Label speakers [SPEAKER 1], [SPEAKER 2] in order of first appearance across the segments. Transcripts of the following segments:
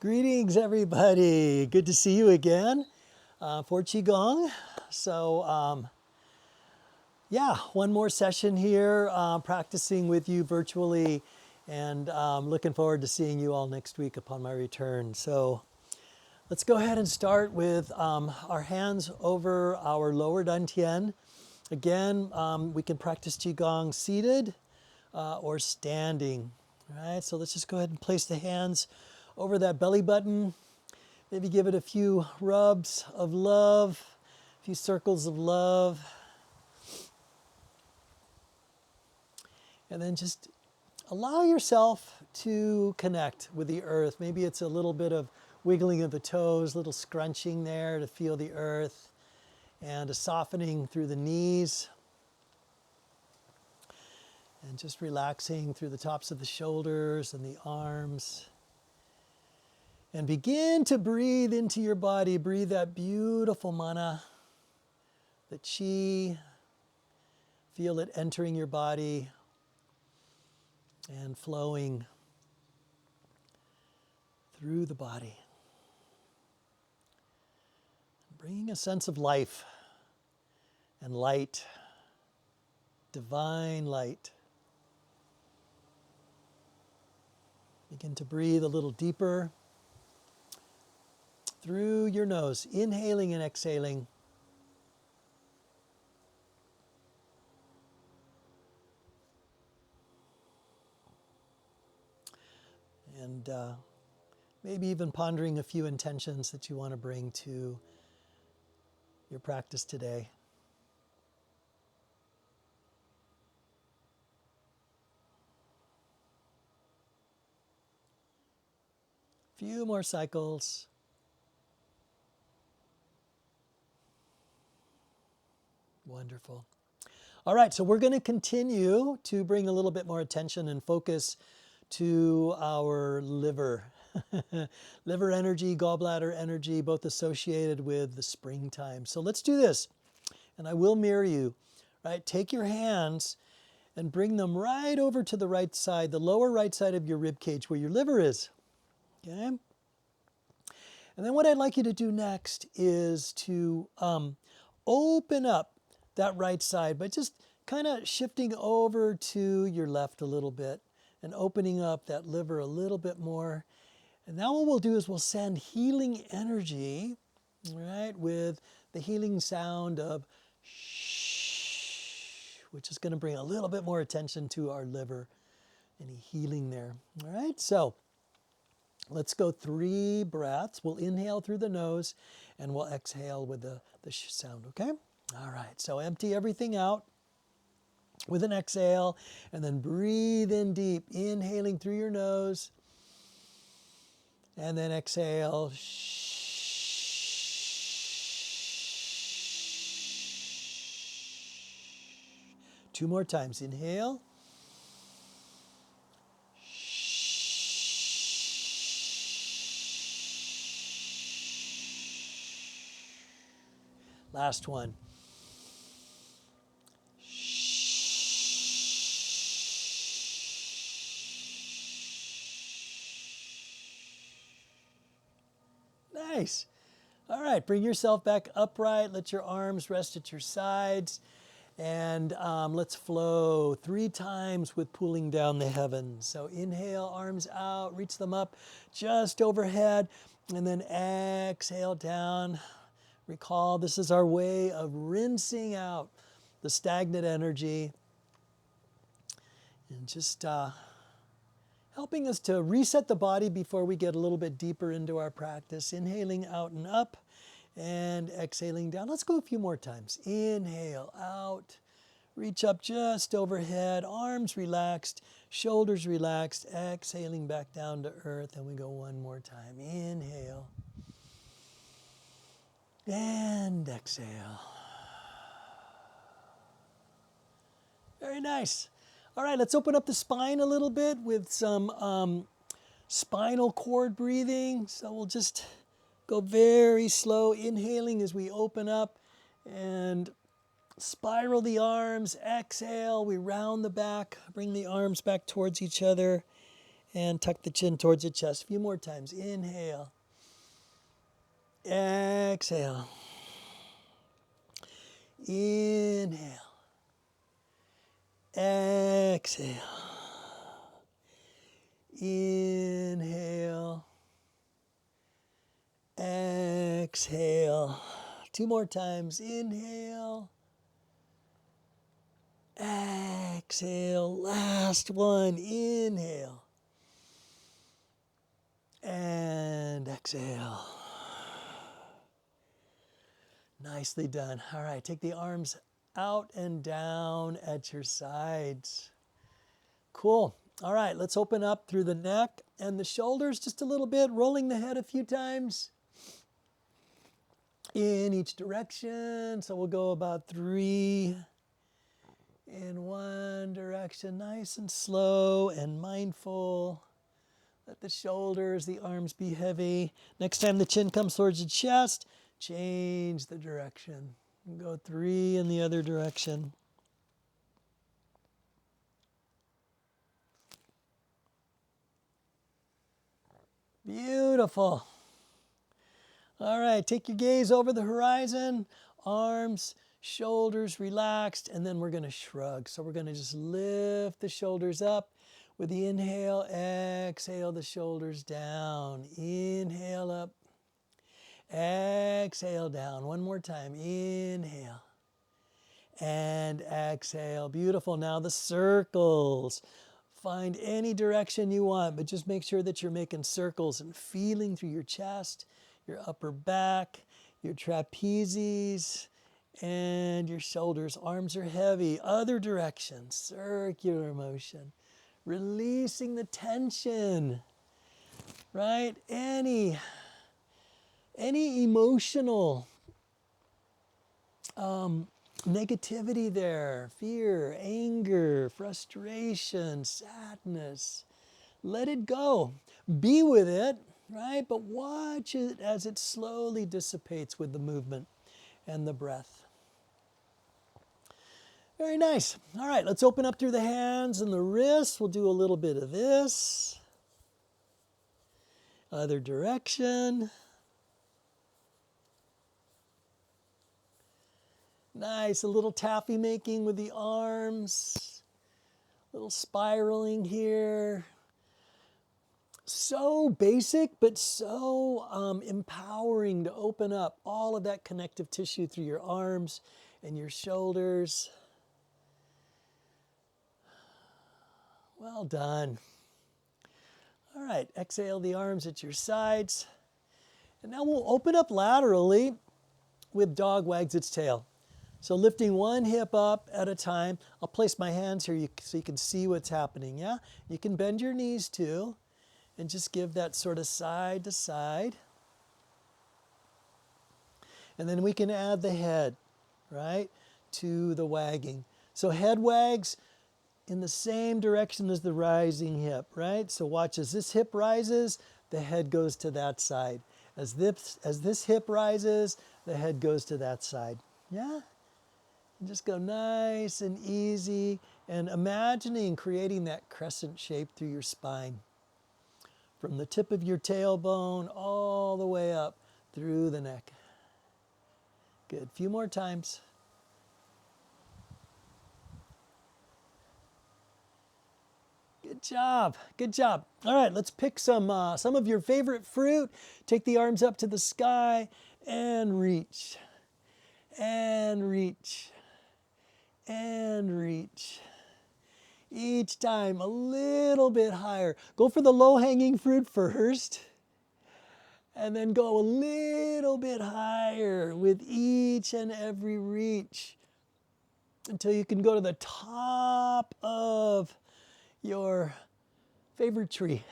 [SPEAKER 1] Greetings, everybody. Good to see you again for Qigong. So, yeah, one more session here, practicing with you virtually, and looking forward to seeing you all next week upon my return. So, let's go ahead and start with our hands over our lower dantian. Again, we can practice Qigong seated or standing. All right, so let's just go ahead and place the hands over that belly button. Maybe give it a few rubs of love, a few circles of love. And then just allow yourself to connect with the earth. Maybe it's a little bit of wiggling of the toes, a little scrunching there to feel the earth, and a softening through the knees. And just relaxing through the tops of the shoulders and the arms. And begin to breathe into your body. Breathe that beautiful mana, the chi. Feel it entering your body and flowing through the body. Bringing a sense of life and light, divine light. Begin to breathe a little deeper through your nose, inhaling and exhaling. And maybe even pondering a few intentions that you want to bring to your practice today. Few more cycles. Wonderful. All right, so we're going to continue to bring a little bit more attention and focus to our liver. Liver energy, gallbladder energy, both associated with the springtime. So let's do this, and I will mirror you. Right? Take your hands and bring them right over to the right side, the lower right side of your rib cage where your liver is. Okay? And then what I'd like you to do next is to open up that right side by just kind of shifting over to your left a little bit and opening up that liver a little bit more. And now what we'll do is we'll send healing energy, right, with the healing sound of shh, which is going to bring a little bit more attention to our liver. Any healing there. All right, so let's go 3 breaths. We'll inhale through the nose and we'll exhale with the sh sound, okay? All right, so empty everything out with an exhale and then breathe in deep, inhaling through your nose and then exhale. Two more times, inhale. Last one. Nice. All right, bring yourself back upright. Let your arms rest at your sides. And let's flow 3 times with pulling down the heavens. So inhale, arms out, reach them up just overhead. And then exhale down. Recall, this is our way of rinsing out the stagnant energy. And just helping us to reset the body before we get a little bit deeper into our practice. Inhaling out and up and exhaling down. Let's go a few more times. Inhale out, reach up just overhead, arms relaxed, shoulders relaxed, exhaling back down to earth. And we go one more time. Inhale and exhale. Very nice. All right, let's open up the spine a little bit with some spinal cord breathing. So we'll just go very slow, inhaling as we open up and spiral the arms. Exhale, we round the back, bring the arms back towards each other And tuck the chin towards the chest. A few more times. Inhale. Exhale. Inhale. Exhale. Inhale. Exhale. 2 more times. Inhale. Exhale. Last one. Inhale. And exhale. Nicely done. All right, take the arms out and down at your sides. Cool. All right, let's open up through the neck and the shoulders just a little bit, rolling the head a few times in each direction. So we'll go about 3 in one direction, nice and slow and mindful. Let the shoulders, the arms be heavy. Next time the chin comes towards the chest, change the direction. And go 3 in the other direction. Beautiful. All right, take your gaze over the horizon, arms, shoulders relaxed, and then we're going to shrug. So we're going to just lift the shoulders up. With the inhale, exhale the shoulders down. Inhale up. Exhale down. One more time. Inhale. And exhale. Beautiful. Now the circles. Find any direction you want, but just make sure that you're making circles and feeling through your chest, your upper back, your trapezius, and your shoulders. Arms are heavy. Other direction. Circular motion. Releasing the tension, right? Any emotional negativity there, fear, anger, frustration, sadness. Let it go. Be with it, right? But watch it as it slowly dissipates with the movement and the breath. Very nice. All right, let's open up through the hands and the wrists. We'll do a little bit of this. Other direction. Nice, a little taffy making with the arms. A little spiraling here. So basic, but so empowering to open up all of that connective tissue through your arms and your shoulders. Well done. All right, exhale the arms at your sides. And now we'll open up laterally with dog wags its tail. So lifting one hip up at a time. I'll place my hands here so you can see what's happening, yeah? You can bend your knees too and just give that sort of side to side. And then we can add the head, right, to the wagging. So head wags in the same direction as the rising hip, right? So watch as this hip rises, the head goes to that side. As this hip rises, the head goes to that side. Yeah? And just go nice and easy and imagining creating that crescent shape through your spine. From the tip of your tailbone all the way up through the neck. Good. Few more times. Good job. Good job. All right, let's pick some of your favorite fruit. Take the arms up to the sky and reach. And reach. And reach. Each time a little bit higher. Go for the low-hanging fruit first. And then go a little bit higher with each and every reach until you can go to the top of your favorite tree,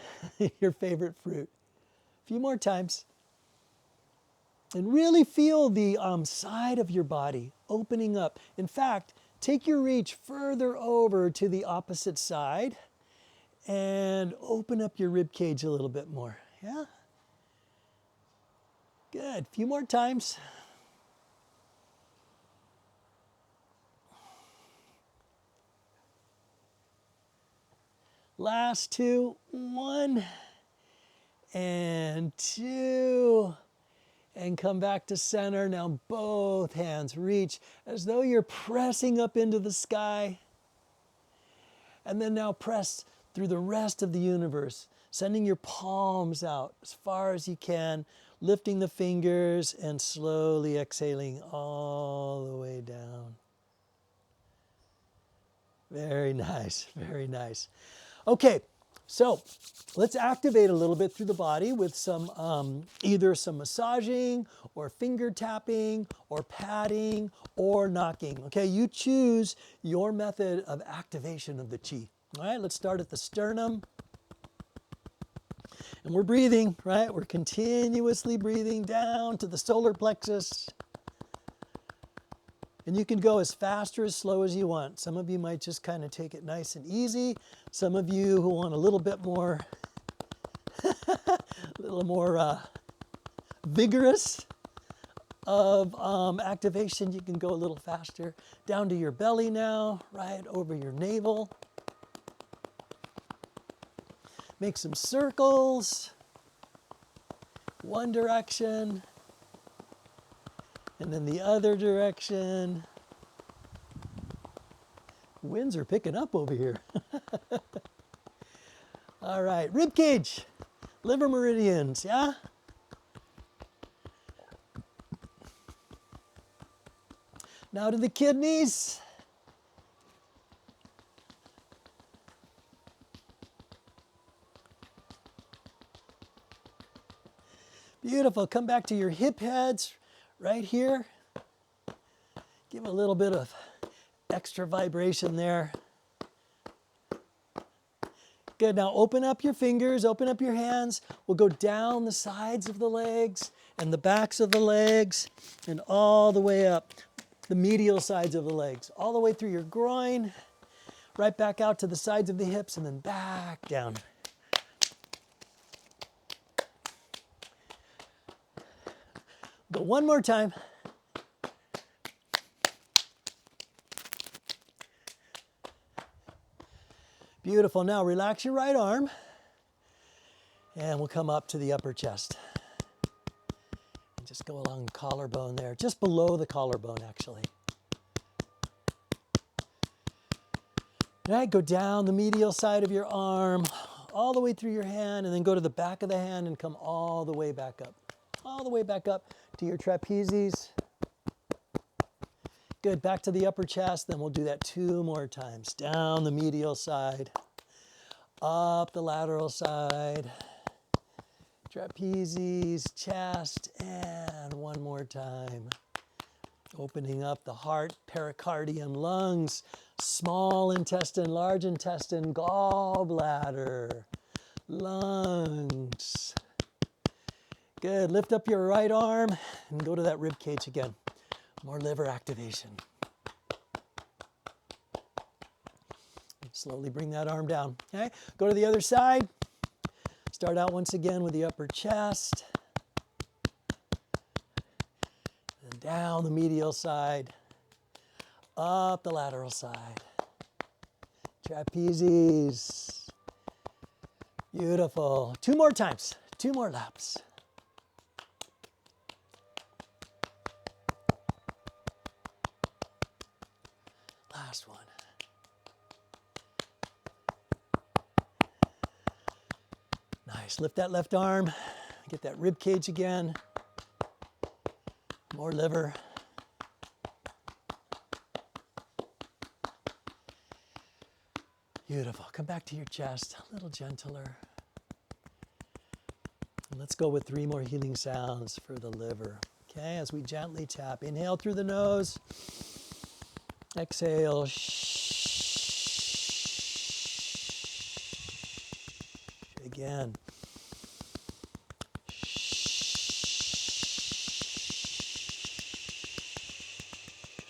[SPEAKER 1] your favorite fruit. A few more times. And really feel the side of your body opening up. In fact, take your reach further over to the opposite side and open up your rib cage a little bit more. Yeah? Good. A few more times. Last two. 1 and 2. And come back to center. Now both hands reach as though you're pressing up into the sky. And then now press through the rest of the universe, sending your palms out as far as you can, lifting the fingers and slowly exhaling all the way down. Very nice, very nice. Okay, so let's activate a little bit through the body with some either some massaging or finger tapping or patting or knocking. Okay, you choose your method of activation of the chi. All right, let's start at the sternum. And we're breathing, right? We're continuously breathing down to the solar plexus. And you can go as fast or as slow as you want. Some of you might just kind of take it nice and easy. Some of you who want a little bit more, vigorous of activation, you can go a little faster. Down to your belly now, right over your navel. Make some circles. One direction. And then the other direction. Winds are picking up over here. All right, rib cage, liver meridians, yeah? Now to the kidneys. Beautiful, come back to your hip heads right here. Give a little bit of extra vibration there. Good, now open up your fingers, open up your hands. We'll go down the sides of the legs and the backs of the legs and all the way up the medial sides of the legs, all the way through your groin, right back out to the sides of the hips and then back down. Go one more time. Beautiful. Now relax your right arm and we'll come up to the upper chest. And just go along the collarbone there, just below the collarbone actually. All right, go down the medial side of your arm, all the way through your hand, and then go to the back of the hand and come all the way back up. All the way back up to your trapezius. Good, back to the upper chest, then we'll do that 2 more times. Down the medial side, up the lateral side, trapezius, chest, and 1 more time. Opening up the heart, pericardium, lungs, small intestine, large intestine, gallbladder, lungs. Good, lift up your right arm and go to that rib cage again. More liver activation. Slowly bring that arm down, okay? Go to the other side. Start out once again with the upper chest. And down the medial side. Up the lateral side. Trapezius. Beautiful. 2 more times. 2 more laps. Last one. Nice. Lift that left arm. Get that rib cage again. More liver. Beautiful. Come back to your chest. A little gentler. And let's go with 3 more healing sounds for the liver. Okay, as we gently tap. Inhale through the nose. Exhale. Again.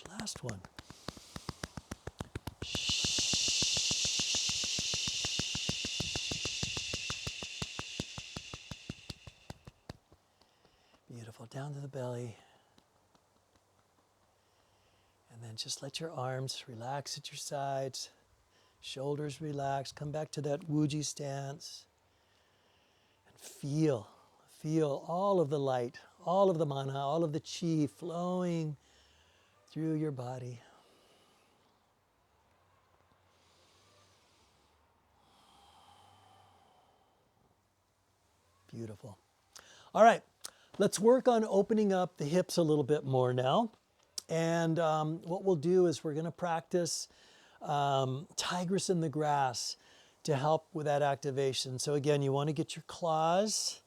[SPEAKER 1] Last one. Beautiful. Down to the belly. And then just let your arms relax at your sides. Shoulders relaxed. Come back to that Wuji stance. And feel all of the light, all of the mana, all of the chi flowing through your body. Beautiful. All right, let's work on opening up the hips a little bit more now. And what we'll do is we're going to practice tigress in the grass to help with that activation. So again, you want to get your claws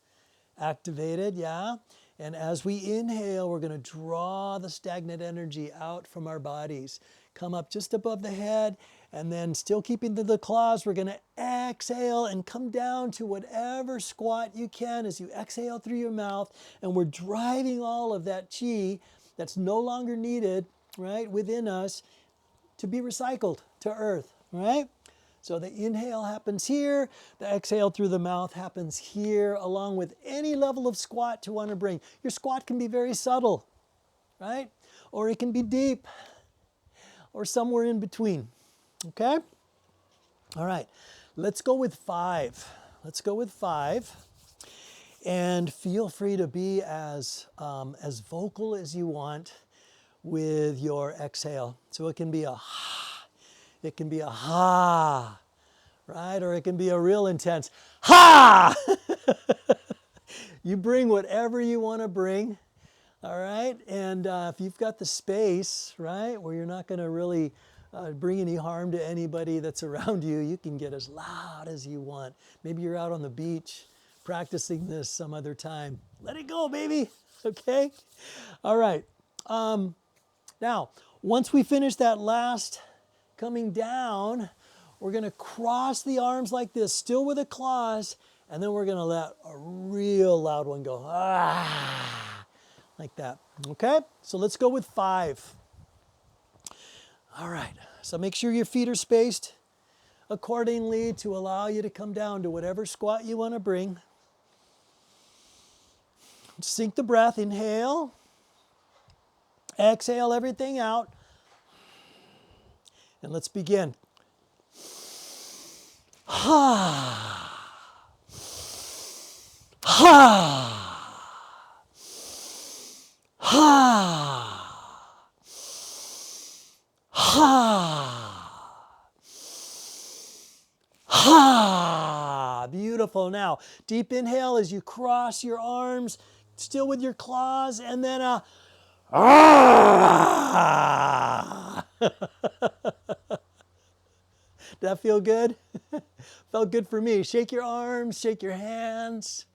[SPEAKER 1] activated, yeah? And as we inhale, we're going to draw the stagnant energy out from our bodies. Come up just above the head, and then still keeping the claws, we're going to exhale and come down to whatever squat you can as you exhale through your mouth. And we're driving all of that chi that's no longer needed, right, within us to be recycled to earth, right? So the inhale happens here, the exhale through the mouth happens here, along with any level of squat you want to bring. Your squat can be very subtle, right? Or it can be deep, or somewhere in between, okay? All right, let's go with 5. Let's go with 5. And feel free to be as vocal as you want with your exhale. So it can be a ha, it can be a ha, right? Or it can be a real intense ha. You bring whatever you want to bring, all right? And if you've got the space, right, where you're not going to really bring any harm to anybody that's around you, you can get as loud as you want. Maybe you're out on the beach practicing this some other time. Let it go, baby, okay? All right. Now, once we finish that last coming down, we're going to cross the arms like this, still with the claws, and then we're going to let a real loud one go, ah, like that, okay? So let's go with 5. All right, so make sure your feet are spaced accordingly to allow you to come down to whatever squat you want to bring. Sink the breath, inhale, exhale everything out, and let's begin. Ha, ha, ha, ha, ha. Beautiful. Now, deep inhale as you cross your arms, still with your claws, and then a ah. Did that feel good? Felt good for me. Shake your arms, shake your hands.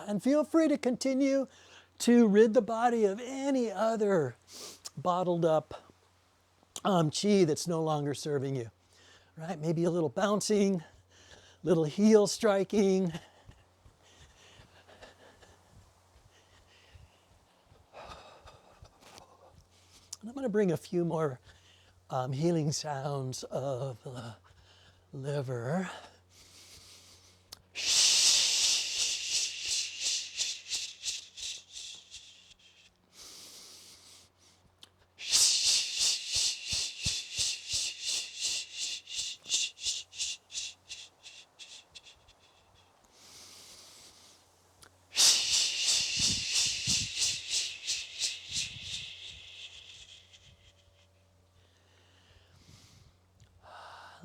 [SPEAKER 1] And feel free to continue to rid the body of any other bottled up chi that's no longer serving you. Right? Maybe a little bouncing, little heel striking. And I'm going to bring a few more healing sounds of the liver.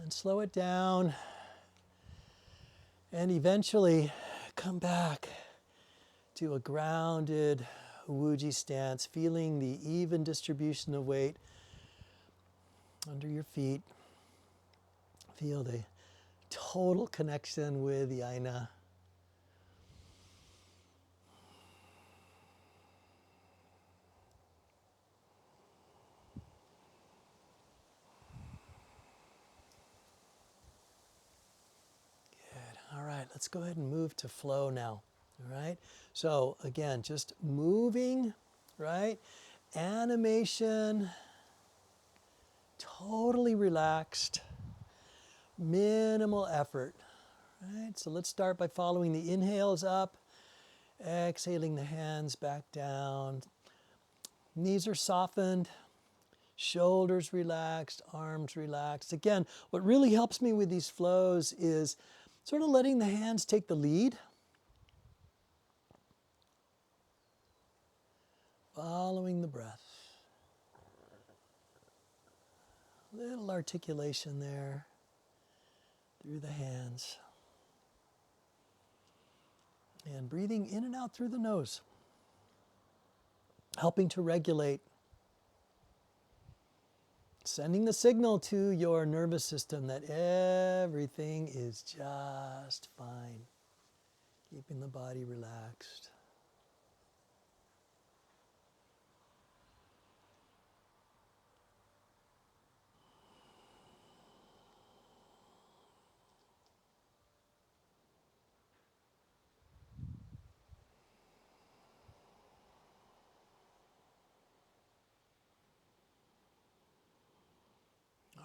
[SPEAKER 1] And slow it down, and eventually come back to a grounded Wuji stance, feeling the even distribution of weight under your feet. Feel the total connection with the Aina. All right, let's go ahead and move to flow now, all right? So again, just moving, right? Animation, totally relaxed, minimal effort, right? So let's start by following the inhales up, exhaling the hands back down. Knees are softened, Shoulders relaxed, arms relaxed. Again, what really helps me with these flows is sort of letting the hands take the lead. Following the breath. Little articulation there through the hands. And breathing in and out through the nose. Helping to regulate. Sending the signal to your nervous system that everything is just fine. Keeping the body relaxed.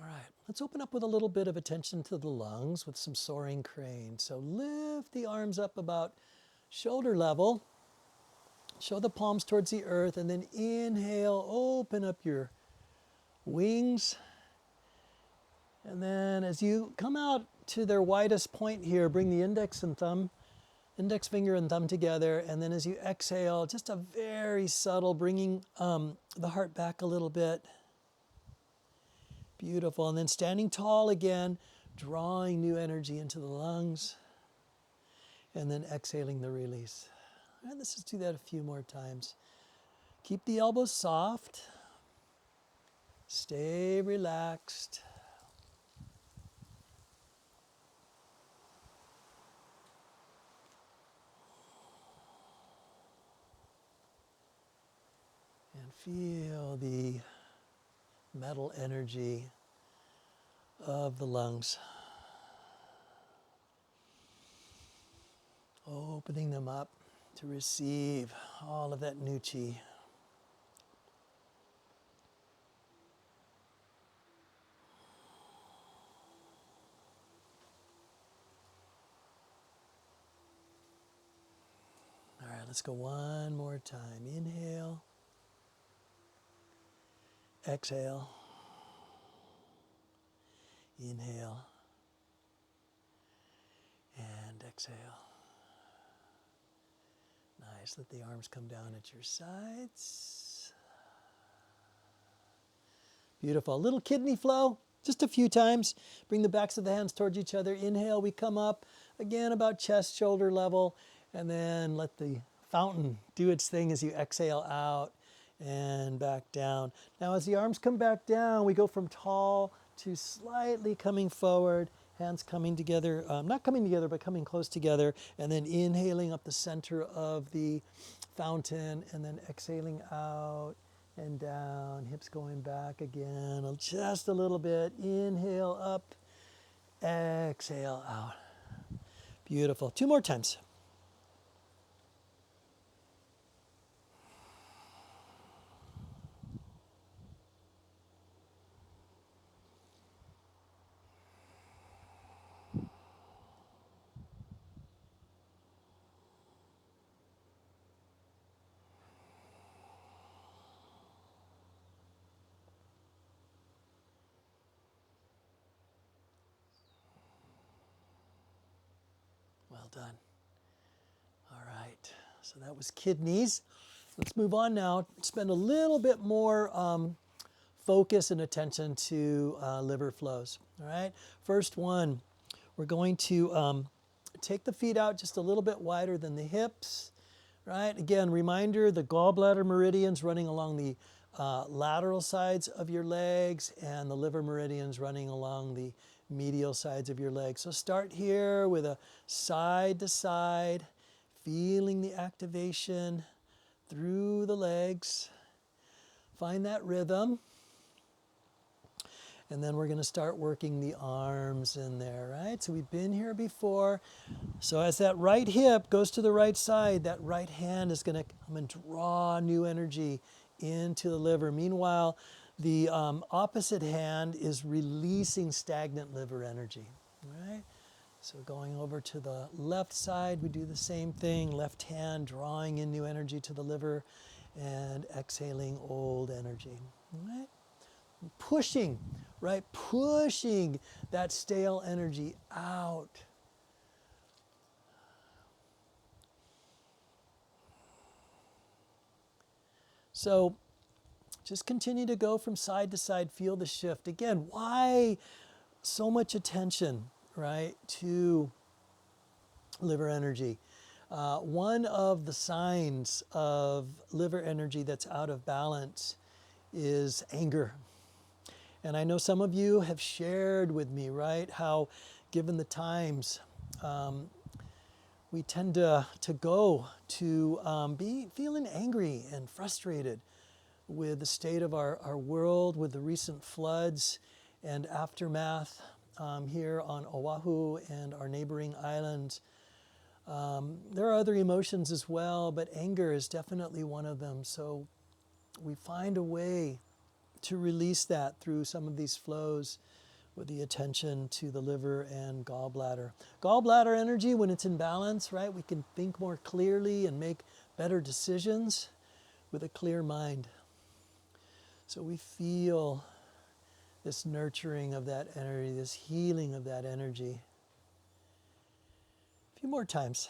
[SPEAKER 1] All right, let's open up with a little bit of attention to the lungs with some soaring crane. So lift the arms up about shoulder level. Show the palms towards the earth, and then inhale, open up your wings. And then as you come out to their widest point here, bring the index finger and thumb together. And then as you exhale, just a very subtle bringing the heart back a little bit. Beautiful. And then standing tall again, drawing new energy into the lungs. And then exhaling the release. And let's just do that a few more times. Keep the elbows soft. Stay relaxed. And feel the metal energy of the lungs. Opening them up to receive all of that new chi. All right, let's go one more time. Inhale. Exhale. Inhale. And exhale. Nice. Let the arms come down at your sides. Beautiful. A little kidney flow, just a few times. Bring the backs of the hands towards each other. Inhale, we come up. Again, about chest, shoulder level. And then let the fountain do its thing as you exhale out and back down. Now, as the arms come back down, we go from tall to slightly coming forward. Hands coming together, not coming together, but coming close together. And then inhaling up the center of the fountain. And then exhaling out and down. Hips going back again. Just a little bit. Inhale up. Exhale out. Beautiful. Two more times. Well done. All right, so that was kidneys. Let's move on now. Spend a little bit more focus and attention to liver flows. All right, first one, we're going to take the feet out just a little bit wider than the hips. Right, again, reminder, the gallbladder meridians running along the lateral sides of your legs and the liver meridians running along the medial sides of your legs. So start here with a side to side, feeling the activation through the legs. Find that rhythm. And then we're going to start working the arms in there, right? So we've been here before. So as that right hip goes to the right side, that right hand is going to come and draw new energy into the liver. Meanwhile, the opposite hand is releasing stagnant liver energy, right? So going over to the left side, we do the same thing. Left hand drawing in new energy to the liver and exhaling old energy, all right? pushing, right? Pushing that stale energy out. So just continue to go from side to side, feel the shift. Again, why so much attention, right, to liver energy? One of the signs of liver energy that's out of balance is anger. And I know some of you have shared with me, right, how given the times, we tend to go to be feeling angry and frustrated with the state of our world, with the recent floods and aftermath here on Oahu and our neighboring islands. There are other emotions as well, but anger is definitely one of them. So we find a way to release that through some of these flows with the attention to the liver and gallbladder. Gallbladder energy, when it's in balance, right, we can think more clearly and make better decisions with a clear mind. So we feel this nurturing of that energy, this healing of that energy. A few more times.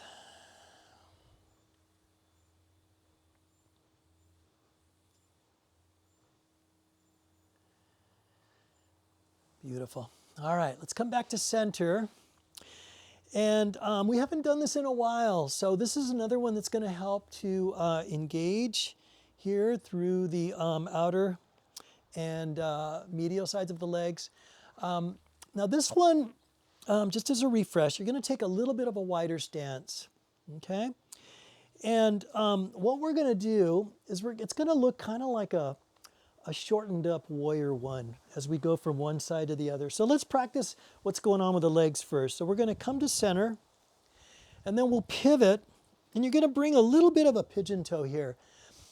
[SPEAKER 1] Beautiful. All right, let's come back to center. And we haven't done this in a while, so this is another one that's going to help to engage here through the outer and medial sides of the legs. Now this one, just as a refresh, you're going to take a little bit of a wider stance, okay? And what we're going to do is it's going to look kind of like a shortened up warrior one as we go from one side to the other. So let's practice what's going on with the legs first. So we're going to come to center, and then we'll pivot, and you're going to bring a little bit of a pigeon toe here.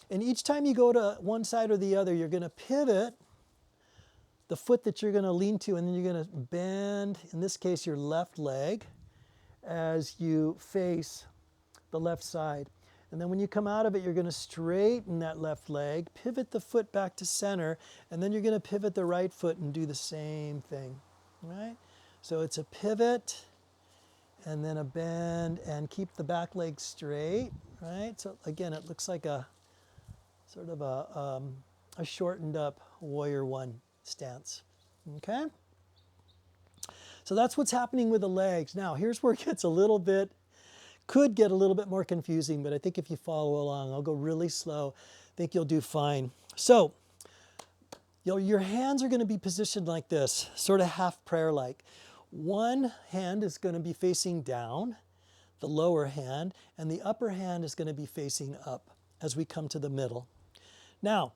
[SPEAKER 1] And each time you go to one side or the other, you're going to pivot the foot that you're going to lean to, and then you're going to bend, in this case, your left leg as you face the left side. And then when you come out of it, you're going to straighten that left leg, pivot the foot back to center, and then you're going to pivot the right foot and do the same thing, right? So it's a pivot, and then a bend, and keep the back leg straight, right? So again, it looks like a sort of a shortened up warrior one stance, okay? So that's what's happening with the legs. Now, here's where it gets a little bit, could get a little bit more confusing, but I think if you follow along, I'll go really slow. I think you'll do fine. So, your hands are going to be positioned like this, sort of half prayer-like. One hand is going to be facing down, the lower hand, and the upper hand is going to be facing up as we come to the middle. Now,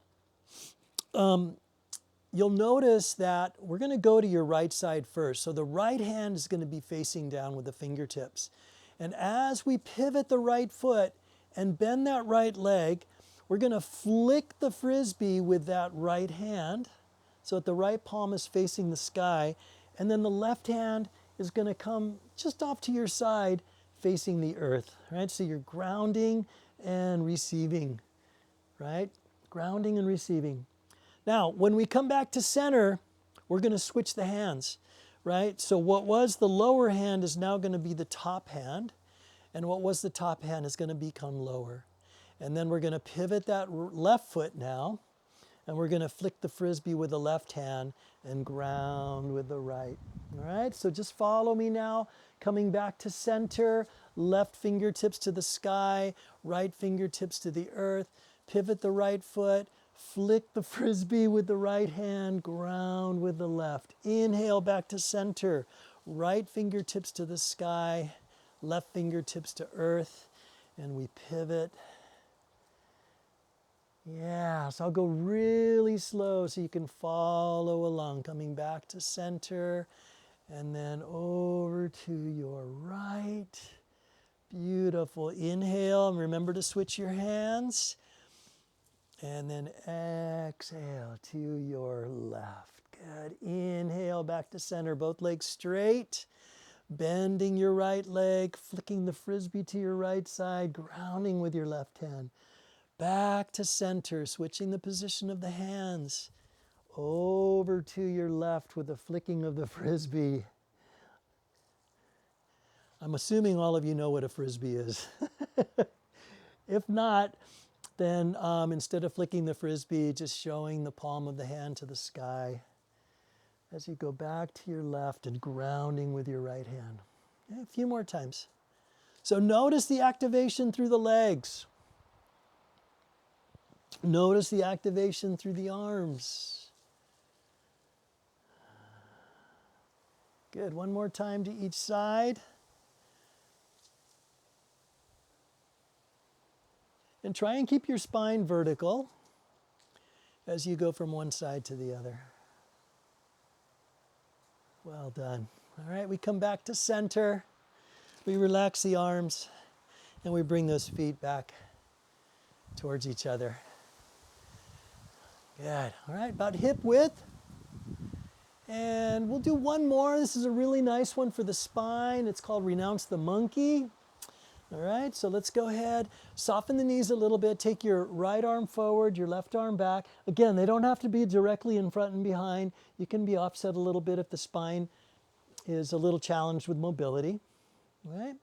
[SPEAKER 1] you'll notice that we're going to go to your right side first. So the right hand is going to be facing down with the fingertips. And as we pivot the right foot and bend that right leg, we're going to flick the frisbee with that right hand so that the right palm is facing the sky. And then the left hand is going to come just off to your side facing the earth, right? So you're grounding and receiving, right? Grounding and receiving. Now, when we come back to center, we're going to switch the hands, right? So what was the lower hand is now going to be the top hand, and what was the top hand is going to become lower. And then we're going to pivot that left foot now, and we're going to flick the frisbee with the left hand and ground with the right. All right, so just follow me now. Coming back to center, left fingertips to the sky, right fingertips to the earth. Pivot the right foot, flick the frisbee with the right hand, ground with the left. Inhale back to center, right fingertips to the sky, left fingertips to earth, and we pivot. Yeah, so I'll go really slow so you can follow along. Coming back to center, and then over to your right. Beautiful. Inhale, and remember to switch your hands. And then exhale to your left. Good. Inhale back to center, both legs straight. Bending your right leg, flicking the frisbee to your right side, grounding with your left hand. Back to center, switching the position of the hands. over to your left with the flicking of the frisbee. I'm assuming all of you know what a frisbee is. If not, then instead of flicking the frisbee, just showing the palm of the hand to the sky as you go back to your left and grounding with your right hand. Okay, a few more times. So notice the activation through the legs. Notice the activation through the arms. Good. One more time to each side. And try and keep your spine vertical as you go from one side to the other. Well done. All right, we come back to center. We relax the arms and we bring those feet back towards each other. Good. All right, about hip width. And we'll do one more. This is a really nice one for the spine. It's called Renounce the Monkey. All right, so let's go ahead, soften the knees a little bit, take your right arm forward, your left arm back. Again, they don't have to be directly in front and behind. You can be offset a little bit if the spine is a little challenged with mobility. All right,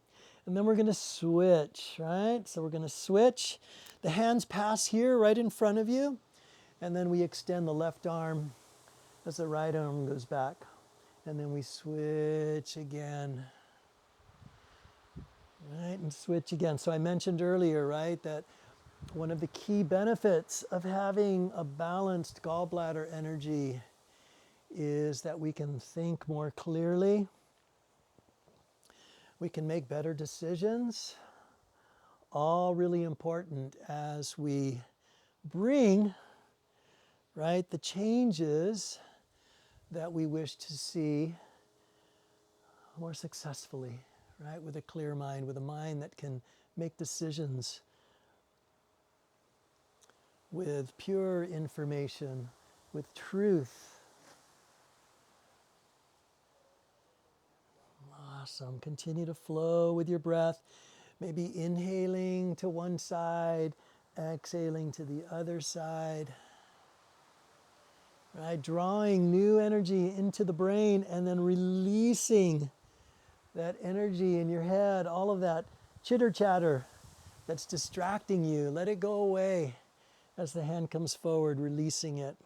[SPEAKER 1] and then we're going to switch, right? So we're going to switch. The hands pass here right in front of you, and then we extend the left arm as the right arm goes back. And then we switch again. Right, and switch again. So I mentioned earlier, right, that one of the key benefits of having a balanced gallbladder energy is that we can think more clearly. We can make better decisions. All really important as we bring, right, the changes that we wish to see more successfully. Right, with a clear mind, with a mind that can make decisions with pure information, with truth. Awesome. Continue to flow with your breath. Maybe inhaling to one side, exhaling to the other side. Right, drawing new energy into the brain and then releasing that energy in your head, all of that chitter chatter that's distracting you. Let it go away as the hand comes forward, releasing it.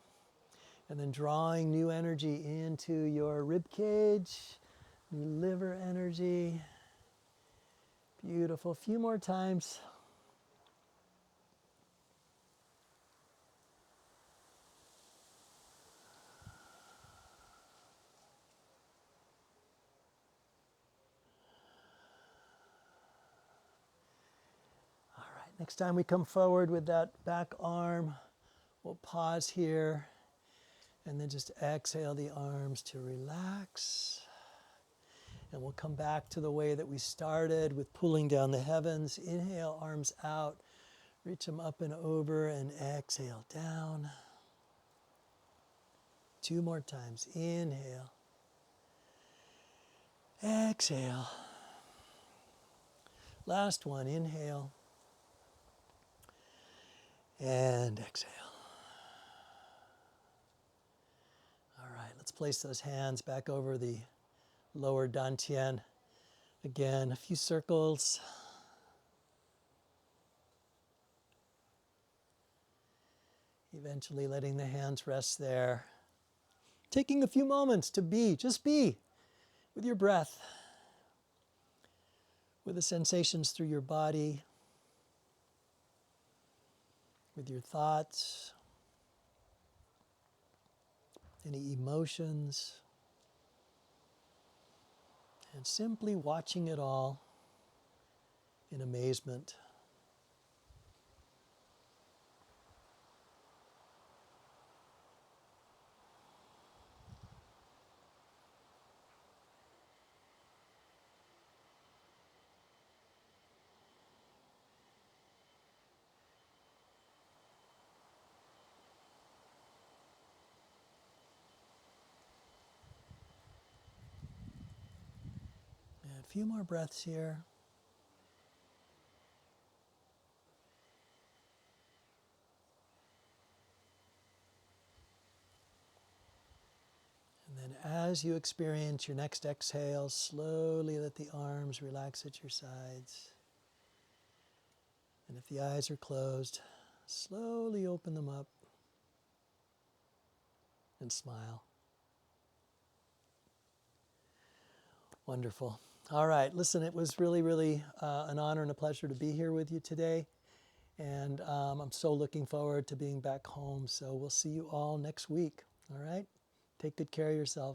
[SPEAKER 1] And then drawing new energy into your rib cage, new liver energy. Beautiful. A few more times. Next time we come forward with that back arm, we'll pause here and then just exhale the arms to relax. And we'll come back to the way that we started with pulling down the heavens. Inhale, arms out, reach them up and over, and exhale down. 2 more times. Inhale. Exhale. Last one. Inhale. And exhale. All right, let's place those hands back over the lower dantian. Again, a few circles. Eventually letting the hands rest there. Taking a few moments to be, just be with your breath, with the sensations through your body, with your thoughts, any emotions, and simply watching it all in amazement. And a few more breaths here. as you experience your next exhale, slowly let the arms relax at your sides. And if the eyes are closed, slowly open them up and smile. Wonderful. All right, listen, it was really, really an honor and a pleasure to be here with you today. And I'm so looking forward to being back home. So we'll see you all next week. All right? Take good care of yourselves.